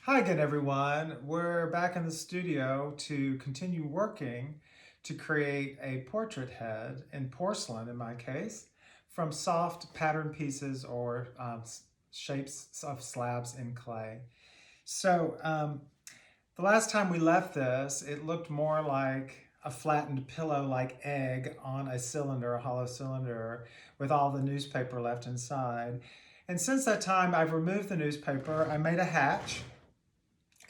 Hi again, everyone. We're back in the studio to continue working to create a portrait head in porcelain, in my case, from soft pattern pieces or shapes of slabs in clay. So the last time we left this, it looked more like a flattened pillow-like egg on a cylinder, a hollow cylinder, with all the newspaper left inside. And since that time, I've removed the newspaper. I made a hatch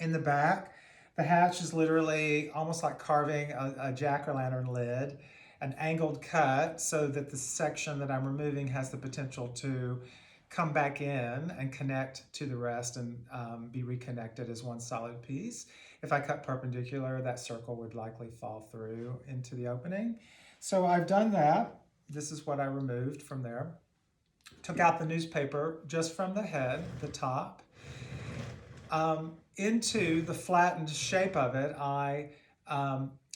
in the back. The hatch is literally almost like carving a jack-o'-lantern lid, an angled cut so that the section that I'm removing has the potential to come back in and connect to the rest and be reconnected as one solid piece. If I cut perpendicular, that circle would likely fall through into the opening. So I've done that. This is what I removed from there. Took out the newspaper just from the head, the top. Into the flattened shape of it, I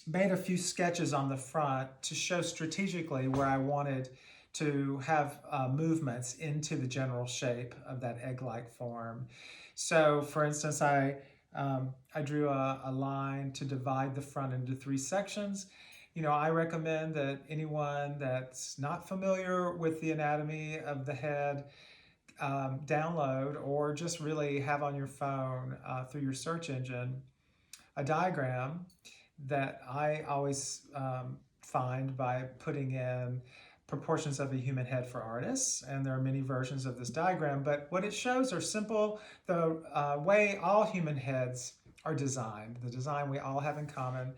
made a few sketches on the front to show strategically where I wanted to have movements into the general shape of that egg-like form. So for instance, I drew a line to divide the front into 3 sections. You know, I recommend that anyone that's not familiar with the anatomy of the head download or just really have on your phone through your search engine a diagram that I always find by putting in proportions of a human head for artists. And there are many versions of this diagram, but what it shows are simple, the way all human heads are designed, the design we all have in common.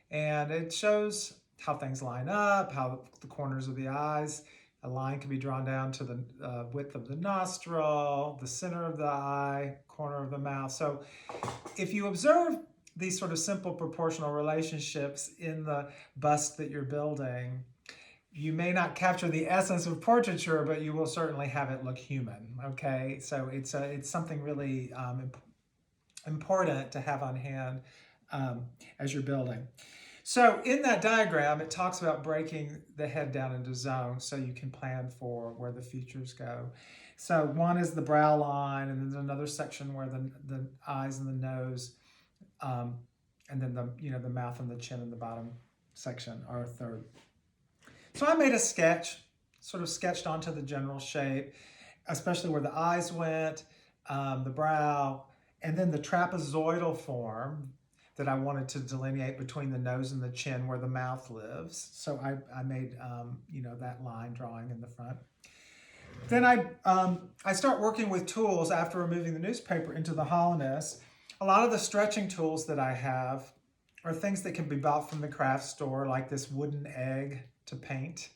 And it shows how things line up, how the corners of the eyes, a line can be drawn down to the width of the nostril, the center of the eye, corner of the mouth. So if you observe these sort of simple proportional relationships in the bust that you're building, you may not capture the essence of portraiture, but you will certainly have it look human, okay? So it's something really important to have on hand as you're building. So in that diagram, it talks about breaking the head down into zones so you can plan for where the features go. So one is the brow line, and then there's another section where the eyes and the nose, and then the mouth and the chin in the bottom section are a third. So I made a sketch, sort of sketched onto the general shape, especially where the eyes went, the brow, and then the trapezoidal form that I wanted to delineate between the nose and the chin where the mouth lives. So I made that line drawing in the front. Then I start working with tools after removing the newspaper into the hollowness. A lot of the stretching tools that I have are things that can be bought from the craft store, like this wooden egg to paint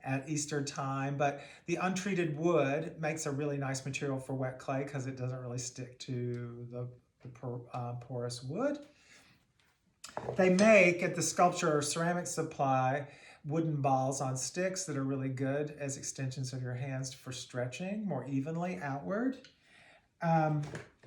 at Easter time, but the untreated wood makes a really nice material for wet clay because it doesn't really stick to the porous wood. They make at the sculpture or ceramic supply wooden balls on sticks that are really good as extensions of your hands for stretching more evenly outward.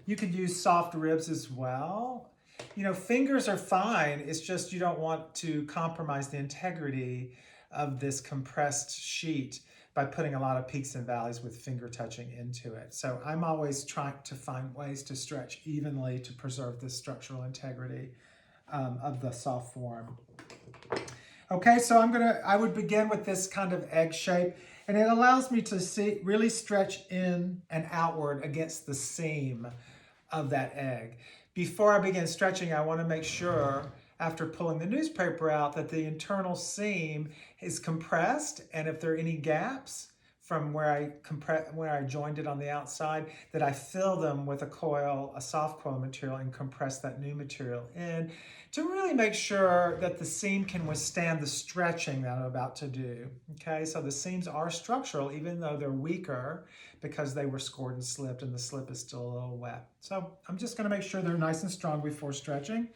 You could use soft ribs as well. You know, fingers are fine. It's just you don't want to compromise the integrity of this compressed sheet by putting a lot of peaks and valleys with finger touching into it. So I'm always trying to find ways to stretch evenly to preserve the structural integrity of the soft form. Okay, so I would begin with this kind of egg shape, and it allows me to really stretch in and outward against the seam of that egg. Before I begin stretching, I want to make sure, after pulling the newspaper out, that the internal seam is compressed, and if there are any gaps from where I joined it on the outside, that I fill them with a soft coil material, and compress that new material in to really make sure that the seam can withstand the stretching that I'm about to do. Okay, so the seams are structural even though they're weaker because they were scored and slipped, and the slip is still a little wet. So I'm just going to make sure they're nice and strong before stretching.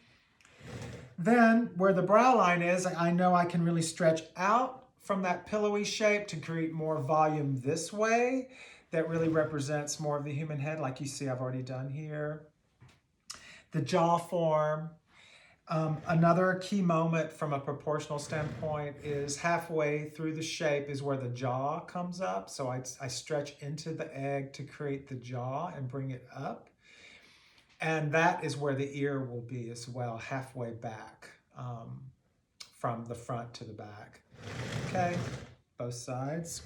Then where the brow line is, I know I can really stretch out from that pillowy shape to create more volume this way that really represents more of the human head, like you see I've already done here. The jaw form. Another key moment from a proportional standpoint is halfway through the shape is where the jaw comes up. So I stretch into the egg to create the jaw and bring it up. And that is where the ear will be as well, halfway back from the front to the back. Okay, both sides.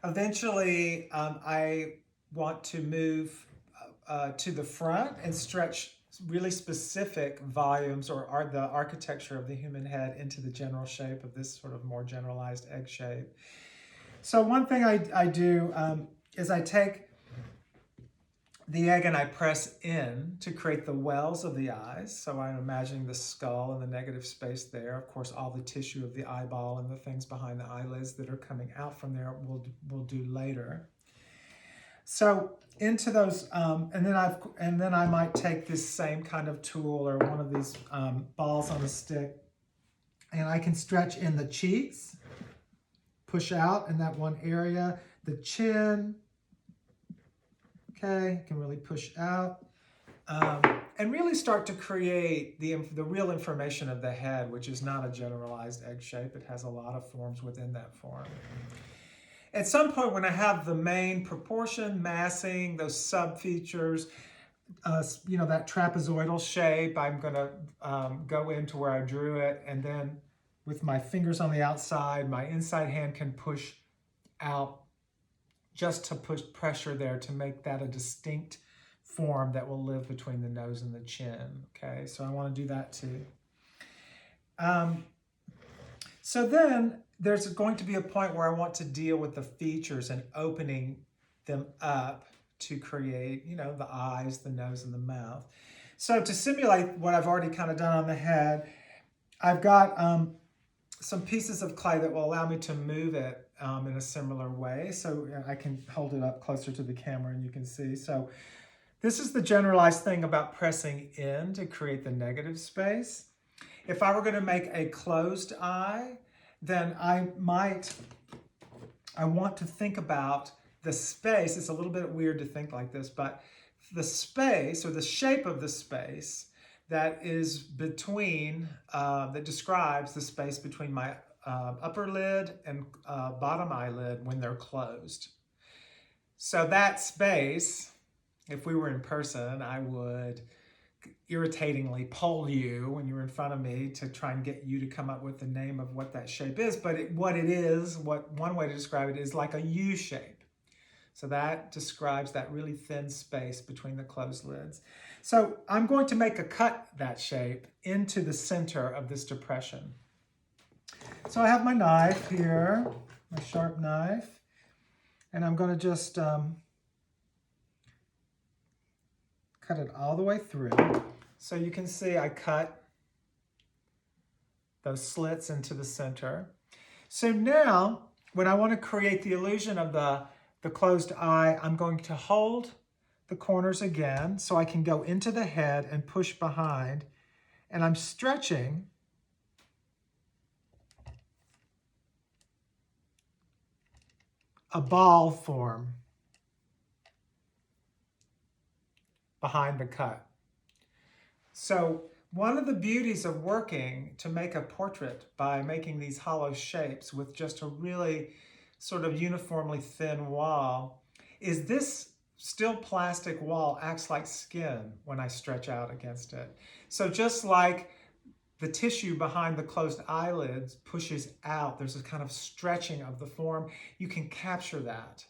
Eventually, I want to move to the front and stretch really specific volumes or the architecture of the human head into the general shape of this sort of more generalized egg shape. So one thing I do is I take the egg and I press in to create the wells of the eyes. So I'm imagining the skull and the negative space there. Of course, all the tissue of the eyeball and the things behind the eyelids that are coming out from there we'll do later. So into those, and then I might take this same kind of tool or one of these balls on a stick, and I can stretch in the cheeks, push out in that one area, the chin. Okay, can really push out and really start to create the real information of the head, which is not a generalized egg shape. It has a lot of forms within that form. At some point when I have the main proportion, massing, those sub-features, that trapezoidal shape, I'm going to go into where I drew it, and then with my fingers on the outside, my inside hand can push out just to push pressure there to make that a distinct form that will live between the nose and the chin. Okay, so I want to do that too. So then there's going to be a point where I want to deal with the features and opening them up to create, the eyes, the nose, and the mouth. So to simulate what I've already kind of done on the head, I've got some pieces of clay that will allow me to move it in a similar way. So I can hold it up closer to the camera and you can see. So this is the generalized thing about pressing in to create the negative space. If I were going to make a closed eye, then I want to think about the space. It's a little bit weird to think like this, but the space or the shape of the space that is between, that describes the space between my upper lid and bottom eyelid when they're closed. So that space, if we were in person, I would irritatingly poll you when you're in front of me to try and get you to come up with the name of what that shape is. But one way to describe it is like a U shape. So that describes that really thin space between the closed lids. So I'm going to make a cut that shape into the center of this depression. So I have my knife here, my sharp knife, and I'm going to just cut it all the way through. So you can see I cut those slits into the center. So now, when I want to create the illusion of the closed eye, I'm going to hold the corners again so I can go into the head and push behind. And I'm stretching a ball form behind the cut. So one of the beauties of working to make a portrait by making these hollow shapes with just a really sort of uniformly thin wall is this still plastic wall acts like skin when I stretch out against it. So just like the tissue behind the closed eyelids pushes out, there's a kind of stretching of the form. You can capture that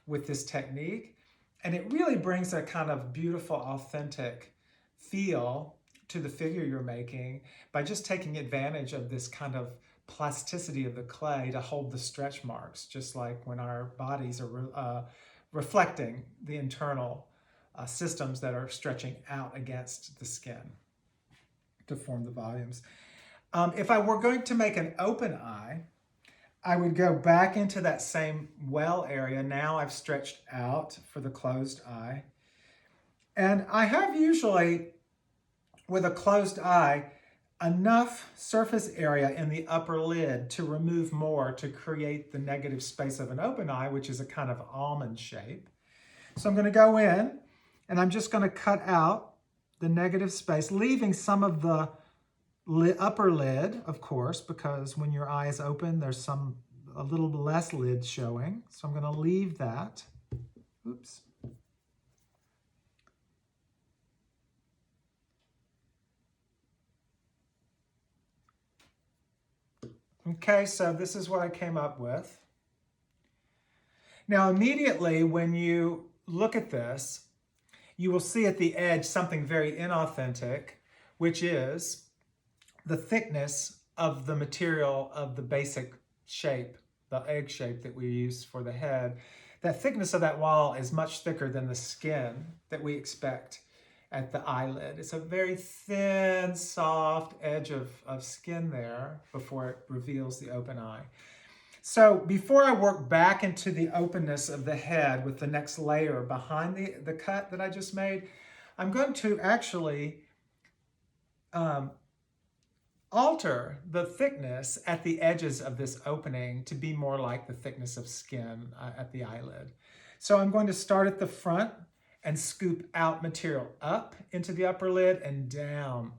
with this technique. And it really brings a kind of beautiful, authentic feel to the figure you're making by just taking advantage of this kind of plasticity of the clay to hold the stretch marks, just like when our bodies are reflecting the internal systems that are stretching out against the skin to form the volumes. If I were going to make an open eye, I would go back into that same well area. Now I've stretched out for the closed eye. And I have usually, with a closed eye, enough surface area in the upper lid to remove more to create the negative space of an open eye, which is a kind of almond shape. So I'm going to go in and I'm just going to cut out the negative space, leaving some of the upper lid, of course, because when your eye is open, there's a little less lid showing. So I'm going to leave that. Oops. Okay, so this is what I came up with. Now immediately when you look at this, you will see at the edge something very inauthentic, which is the thickness of the material of the basic shape, the egg shape that we use for the head. That thickness of that wall is much thicker than the skin that we expect at the eyelid. It's a very thin, soft edge of skin there before it reveals the open eye. So before I work back into the openness of the head with the next layer behind the cut that I just made, I'm going to actually alter the thickness at the edges of this opening to be more like the thickness of skin at the eyelid. So I'm going to start at the front and scoop out material up into the upper lid and down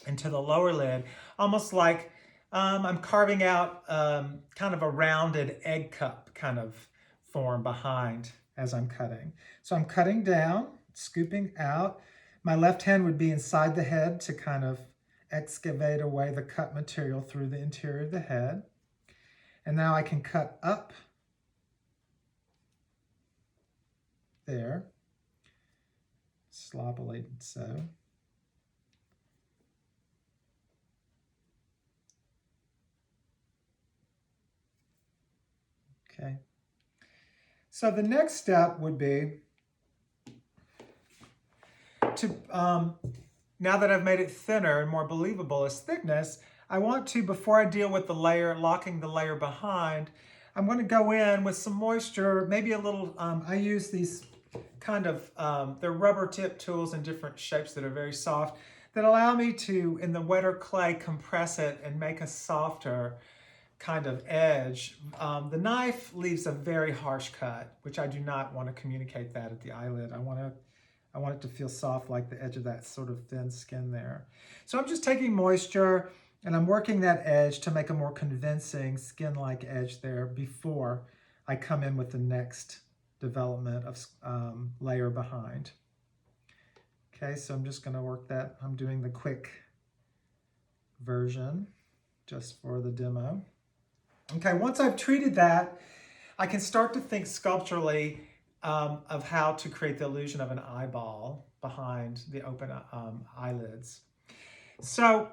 into the lower lid, almost like I'm carving out kind of a rounded egg cup kind of form behind as I'm cutting. So I'm cutting down, scooping out. My left hand would be inside the head to kind of excavate away the cut material through the interior of the head. And now I can cut up there, sloppily so. Okay. So the next step would be to, now that I've made it thinner and more believable as thickness, I want to, before I deal with the layer, locking the layer behind, I'm going to go in with some moisture, maybe a little, I use these kind of, they're rubber tip tools in different shapes that are very soft, that allow me to, in the wetter clay, compress it and make a softer kind of edge. The knife leaves a very harsh cut, which I do not want to communicate that at the eyelid. I want it to feel soft like the edge of that sort of thin skin there. So I'm just taking moisture and I'm working that edge to make a more convincing skin-like edge there before I come in with the next development of layer behind. Okay, so I'm just going to work that. I'm doing the quick version just for the demo. Okay, once I've treated that, I can start to think sculpturally of how to create the illusion of an eyeball behind the open eyelids. So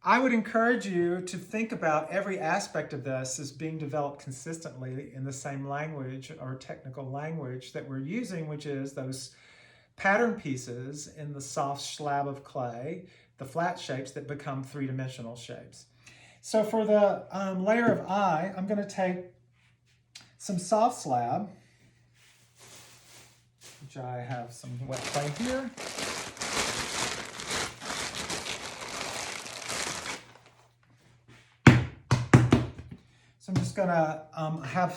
I would encourage you to think about every aspect of this as being developed consistently in the same language or technical language that we're using, which is those pattern pieces in the soft slab of clay, the flat shapes that become three-dimensional shapes. So for the layer of eye, I'm going to take some soft slab, which I have some wet clay here. So I'm just going to have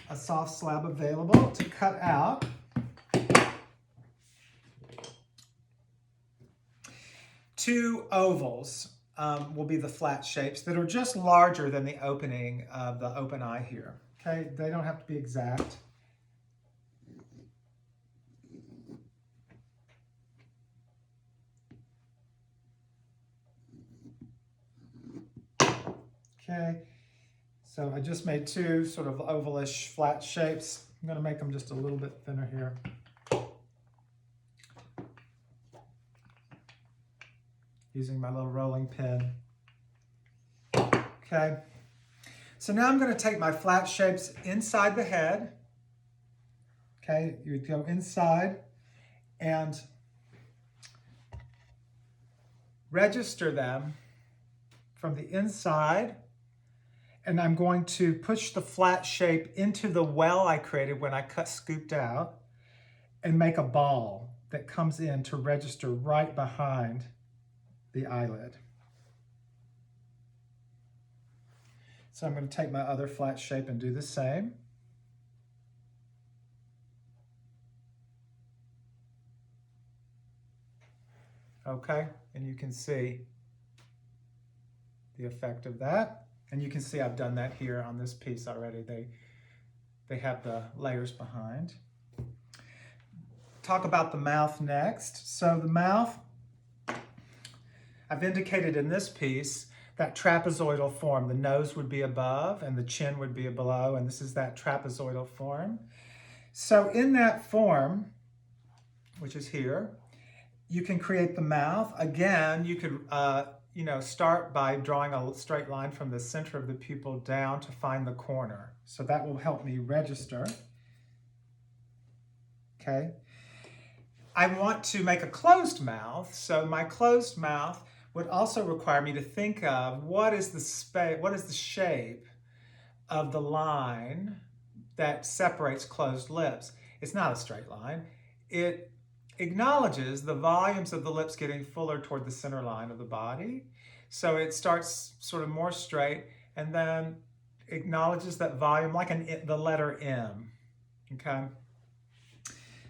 a soft slab available to cut out. Two ovals will be the flat shapes that are just larger than the opening of the open eye here. Okay, they don't have to be exact. Okay, so I just made two sort of ovalish flat shapes. I'm going to make them just a little bit thinner here. Using my little rolling pin. Okay, so now I'm going to take my flat shapes inside the head. Okay, you would go inside and register them from the inside, and I'm going to push the flat shape into the well I created when I scooped out and make a ball that comes in to register right behind the eyelid. So I'm going to take my other flat shape and do the same. Okay, and you can see the effect of that. And you can see I've done that here on this piece already. They have the layers behind. Talk about the mouth next. So the mouth, I've indicated in this piece that trapezoidal form. The nose would be above and the chin would be below, and this is that trapezoidal form. So in that form, which is here, you can create the mouth. Again, you could start by drawing a straight line from the center of the pupil down to find the corner. So that will help me register. Okay. I want to make a closed mouth, so my closed mouth would also require me to think of what is the shape of the line that separates closed lips. It's not a straight line. It acknowledges the volumes of the lips getting fuller toward the center line of the body. So it starts sort of more straight and then acknowledges that volume like the letter M. Okay.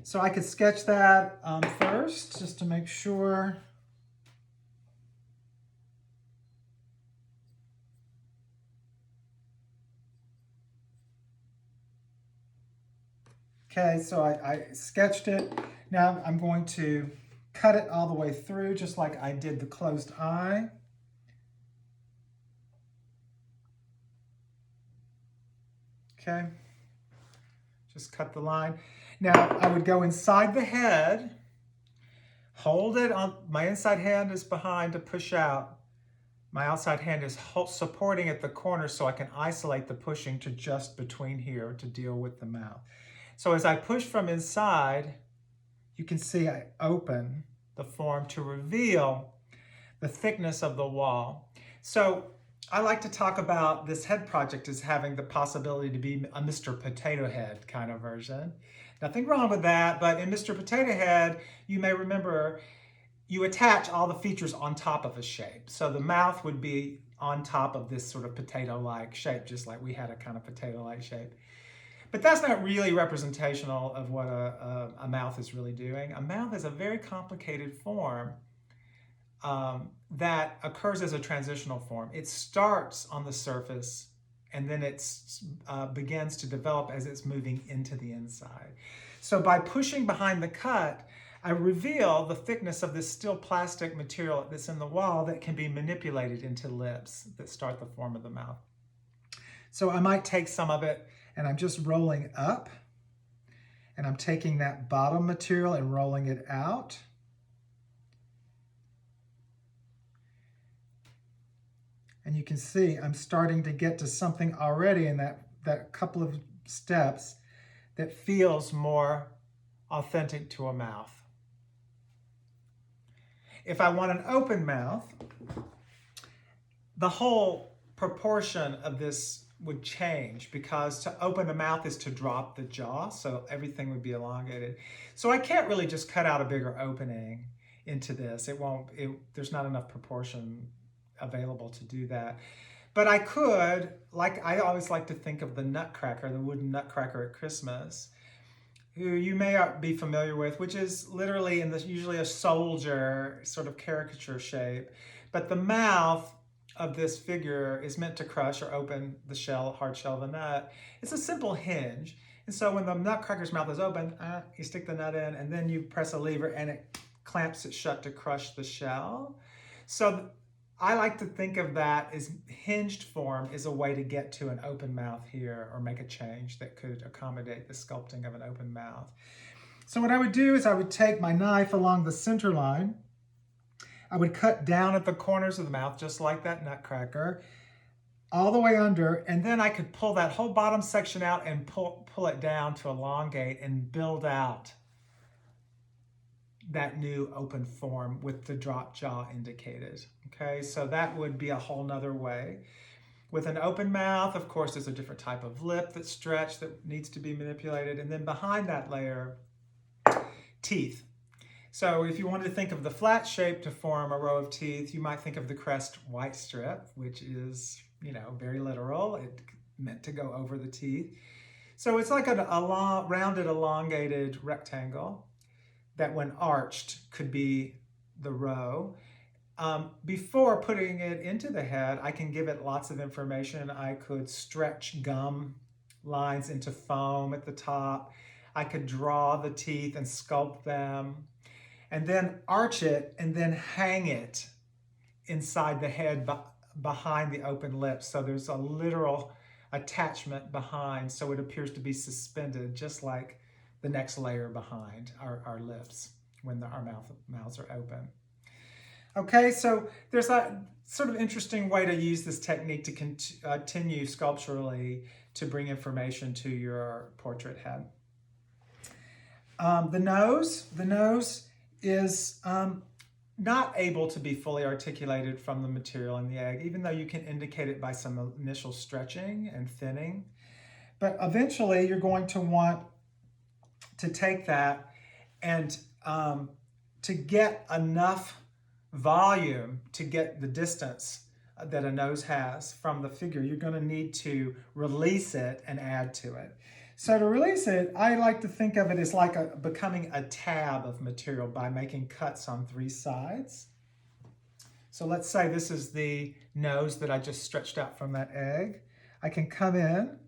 So I could sketch that first just to make sure. Okay, so I sketched it. Now I'm going to cut it all the way through just like I did the closed eye. Okay, just cut the line. Now I would go inside the head, hold it on, my inside hand is behind to push out. My outside hand is supporting at the corner so I can isolate the pushing to just between here to deal with the mouth. So as I push from inside, you can see I open the form to reveal the thickness of the wall. So I like to talk about this head project as having the possibility to be a Mr. Potato Head kind of version. Nothing wrong with that, but in Mr. Potato Head, you may remember you attach all the features on top of a shape. So the mouth would be on top of this sort of potato-like shape, just like we had a kind of potato-like shape. But that's not really representational of what a mouth is really doing. A mouth is a very complicated form that occurs as a transitional form. It starts on the surface and then it begins to develop as it's moving into the inside. So by pushing behind the cut, I reveal the thickness of this still plastic material that's in the wall that can be manipulated into lips that start the form of the mouth. So I might take some of it and I'm just rolling up and I'm taking that bottom material and rolling it out. And you can see I'm starting to get to something already in that couple of steps that feels more authentic to a mouth. If I want an open mouth, the whole proportion of this would change because to open a mouth is to drop the jaw, so everything would be elongated. So I can't really just cut out a bigger opening into this. There's not enough proportion available to do that. But I could, like I always like to think of the nutcracker, the wooden nutcracker at Christmas, who you may be familiar with, which is literally usually a soldier sort of caricature shape. But the mouth of this figure is meant to crush or open the hard shell of a nut. It's a simple hinge. And so when the nutcracker's mouth is open, you stick the nut in and then you press a lever and it clamps it shut to crush the shell. So I like to think of that as hinged form is a way to get to an open mouth here or make a change that could accommodate the sculpting of an open mouth. So what I would do is I would take my knife along the center line. I would cut down at the corners of the mouth just like that nutcracker, all the way under, and then I could pull that whole bottom section out and pull it down to elongate and build out that new open form with the drop jaw indicated. Okay, so that would be a whole nother way. With an open mouth, of course, there's a different type of lip that's stretched that needs to be manipulated. And then behind that layer, teeth. So if you wanted to think of the flat shape to form a row of teeth, you might think of the crest white strip, which is, very literal. It meant to go over the teeth. So it's like a rounded, elongated rectangle that when arched could be the row. Before putting it into the head, I can give it lots of information. I could stretch gum lines into foam at the top. I could draw the teeth and sculpt them, and then arch it and then hang it inside the head behind the open lips. So there's a literal attachment behind, so it appears to be suspended, just like the next layer behind our lips when our mouths are open. Okay, so there's a sort of interesting way to use this technique to continue sculpturally to bring information to your portrait head. The nose is not able to be fully articulated from the material in the egg, even though you can indicate it by some initial stretching and thinning. But eventually you're going to want to take that and to get enough volume to get the distance that a nose has from the figure, you're going to need to release it and add to it. So to release it, I like to think of it as like becoming a tab of material by making cuts on 3 sides. So let's say this is the nose that I just stretched out from that egg. I can come in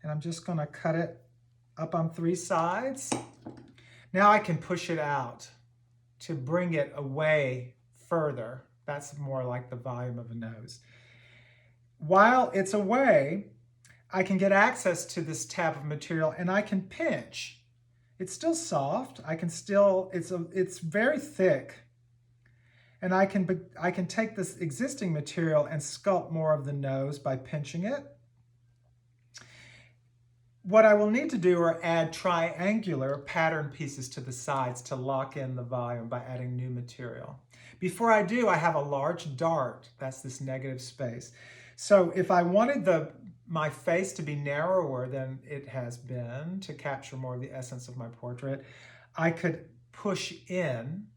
and I'm just going to cut it up on 3 sides. Now I can push it out to bring it away further. That's more like the volume of a nose. While it's away, I can get access to this tab of material and I can pinch. It's still soft. I can still, it's very thick. And I can take this existing material and sculpt more of the nose by pinching it. What I will need to do are add triangular pattern pieces to the sides to lock in the volume by adding new material. Before I do, I have a large dart. That's this negative space. So if I wanted my face to be narrower than it has been to capture more of the essence of my portrait, I could push in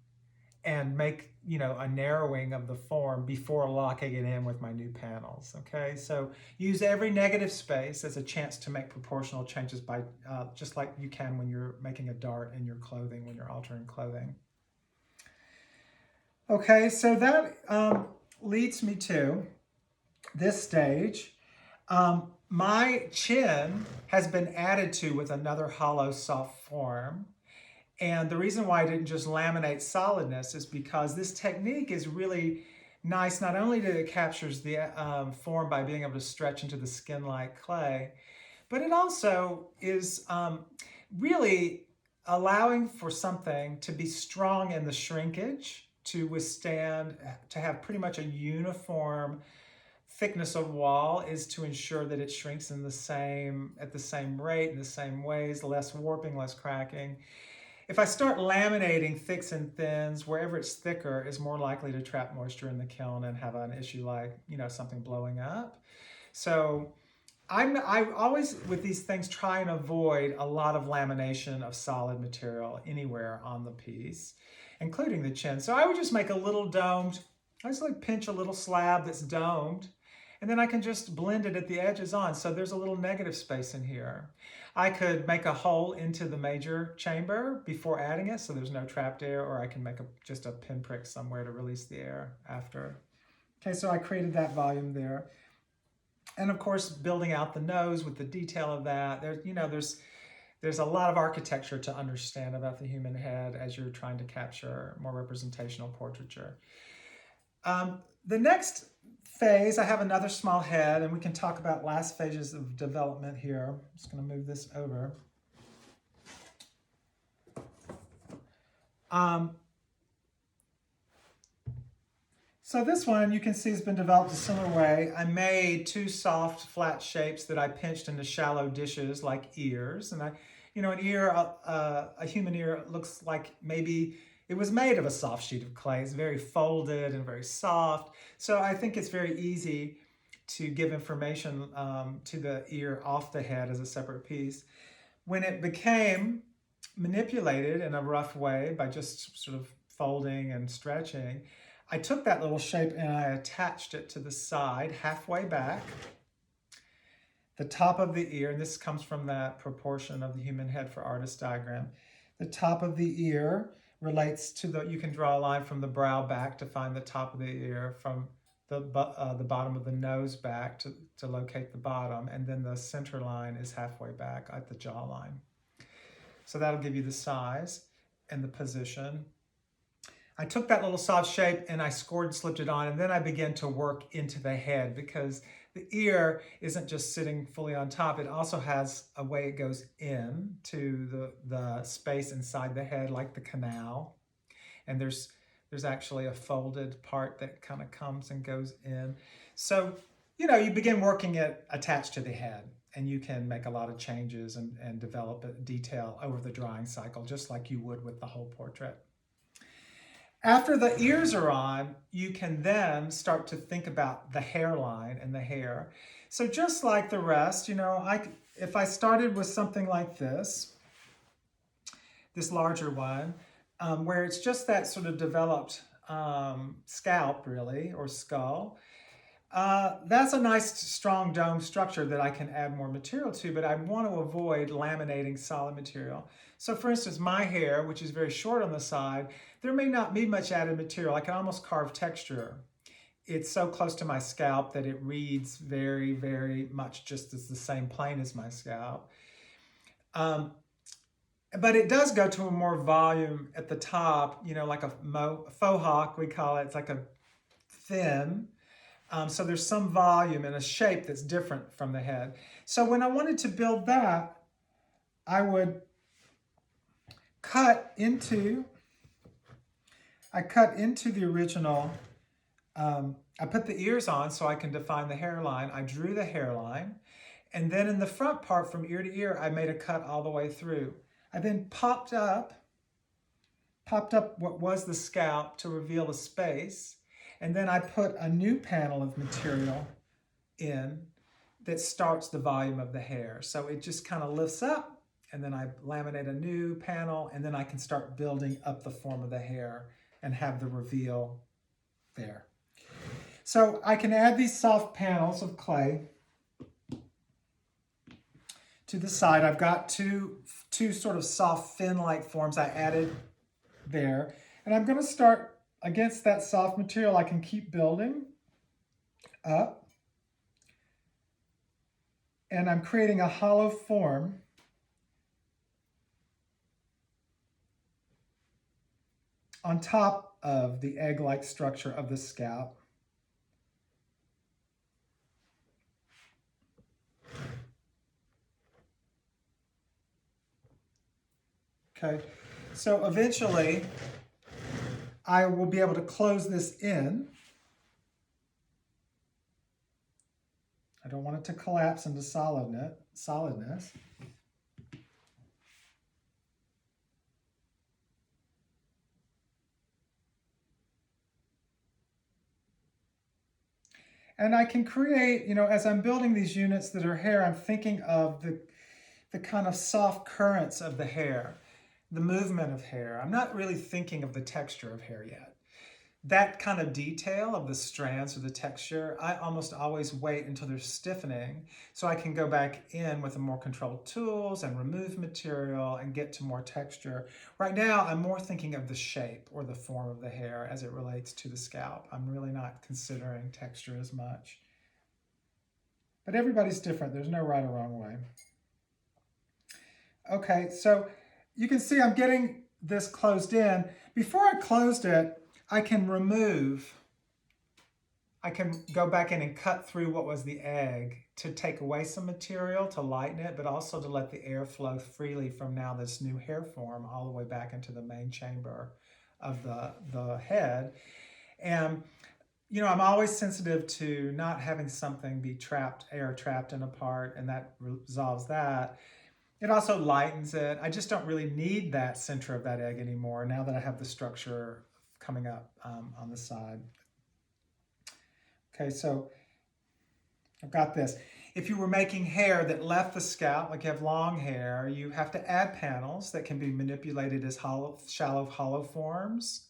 and make, a narrowing of the form before locking it in with my new panels, okay? So use every negative space as a chance to make proportional changes by, just like you can when you're making a dart in your clothing, when you're altering clothing. Okay, so that leads me to this stage. My chin has been added to with another hollow soft form. And the reason why I didn't just laminate solidness is because this technique is really nice. Not only that it captures the form by being able to stretch into the skin like clay, but it also is really allowing for something to be strong in the shrinkage, to withstand, to have pretty much a uniform thickness of wall, is to ensure that it shrinks at the same rate, in the same ways, less warping, less cracking. If I start laminating thicks and thins, wherever it's thicker is more likely to trap moisture in the kiln and have an issue like, something blowing up. So I always, with these things, try and avoid a lot of lamination of solid material anywhere on the piece, including the chin. So I would just make a little domed, I just like pinch a little slab that's domed, and then I can just blend it at the edges on. So there's a little negative space in here. I could make a hole into the major chamber before adding it, so there's no trapped air, or I can make just a pinprick somewhere to release the air after. Okay, so I created that volume there. And of course, building out the nose with the detail of that, there's a lot of architecture to understand about the human head as you're trying to capture more representational portraiture. The next phase, I have another small head, and we can talk about last phases of development here. I'm just going to move this over. So this one, you can see, has been developed a similar way. I made 2 soft, flat shapes that I pinched into shallow dishes like ears. And an ear, a human ear, looks like maybe it was made of a soft sheet of clay. It's very folded and very soft. So I think it's very easy to give information to the ear off the head as a separate piece. When it became manipulated in a rough way by just sort of folding and stretching, I took that little shape and I attached it to the side, halfway back. The top of the ear, and this comes from that proportion of the human head for artist diagram. The top of the ear relates to you can draw a line from the brow back to find the top of the ear, from the bottom of the nose back to locate the bottom, and then the center line is halfway back at the jawline. So that'll give you the size and the position. I took that little soft shape and I scored and slipped it on, and then I began to work into the head because the ear isn't just sitting fully on top. It also has a way it goes in to the space inside the head, like the canal. And there's actually a folded part that kind of comes and goes in. So, you begin working it attached to the head, and you can make a lot of changes and develop a detail over the drying cycle, just like you would with the whole portrait. After the ears are on, you can then start to think about the hairline and the hair. So just like the rest, if I started with something like this larger one, where it's just that sort of developed scalp, really, or skull, that's a nice strong dome structure that I can add more material to, but I want to avoid laminating solid material. So for instance, my hair, which is very short on the side, there may not be much added material. I can almost carve texture. It's so close to my scalp that it reads very, very much just as the same plane as my scalp. But it does go to a more volume at the top, like a faux hawk, we call it. It's like a thin. So there's some volume and a shape that's different from the head. So when I wanted to build that, I would cut into the original. I put the ears on so I can define the hairline. I drew the hairline. And then in the front part from ear to ear, I made a cut all the way through. I then popped up what was the scalp to reveal the space. And then I put a new panel of material in that starts the volume of the hair. So it just kind of lifts up, and then I laminate a new panel, and then I can start building up the form of the hair and have the reveal there. So I can add these soft panels of clay to the side. I've got two sort of soft fin-like forms I added there. And I'm going to start against that soft material. I can keep building up. And I'm creating a hollow form on top of the egg-like structure of the scalp. Okay, so eventually I will be able to close this in. I don't want it to collapse into solidness. And I can create, as I'm building these units that are hair, I'm thinking of the kind of soft currents of the hair, the movement of hair. I'm not really thinking of the texture of hair yet. That kind of detail of the strands or the texture, I almost always wait until they're stiffening so I can go back in with the more controlled tools and remove material and get to more texture. Right now, I'm more thinking of the shape or the form of the hair as it relates to the scalp. I'm really not considering texture as much. But everybody's different. There's no right or wrong way. Okay, so you can see I'm getting this closed in. Before I closed it, I can go back in and cut through what was the egg to take away some material, to lighten it, but also to let the air flow freely from now this new hair form all the way back into the main chamber of the head. And, I'm always sensitive to not having something be air trapped in a part, and that resolves that. It also lightens it. I just don't really need that center of that egg anymore now that I have the structure coming up on the side. Okay, so I've got this. If you were making hair that left the scalp, like you have long hair, you have to add panels that can be manipulated as shallow hollow forms.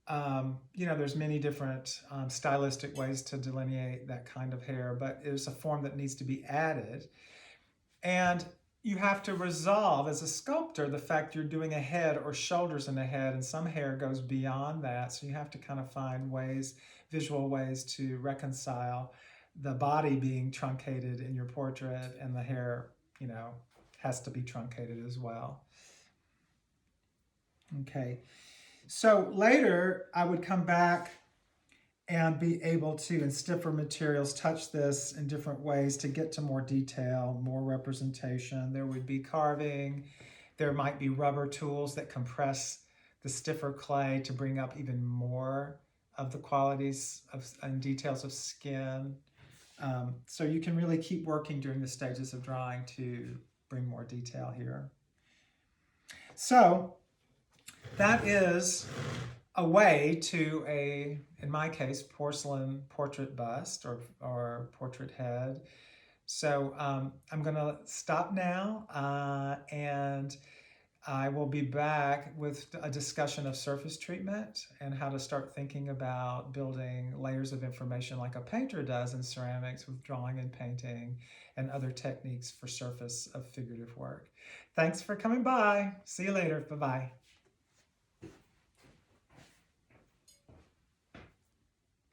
There's many different stylistic ways to delineate that kind of hair, but there's a form that needs to be added. And you have to resolve as a sculptor the fact you're doing a head or shoulders in a head, and some hair goes beyond that. So you have to kind of find visual ways to reconcile the body being truncated in your portrait and the hair, has to be truncated as well. Okay, So later I would come back and be able to, in stiffer materials, touch this in different ways to get to more detail, more representation. There would be carving. There might be rubber tools that compress the stiffer clay to bring up even more of the qualities and details of skin. So you can really keep working during the stages of drying to bring more detail here. So that is a way to in my case, porcelain portrait bust or portrait head. So I'm going to stop now and I will be back with a discussion of surface treatment and how to start thinking about building layers of information like a painter does in ceramics with drawing and painting and other techniques for surface of figurative work. Thanks for coming by. See you later. Bye-bye.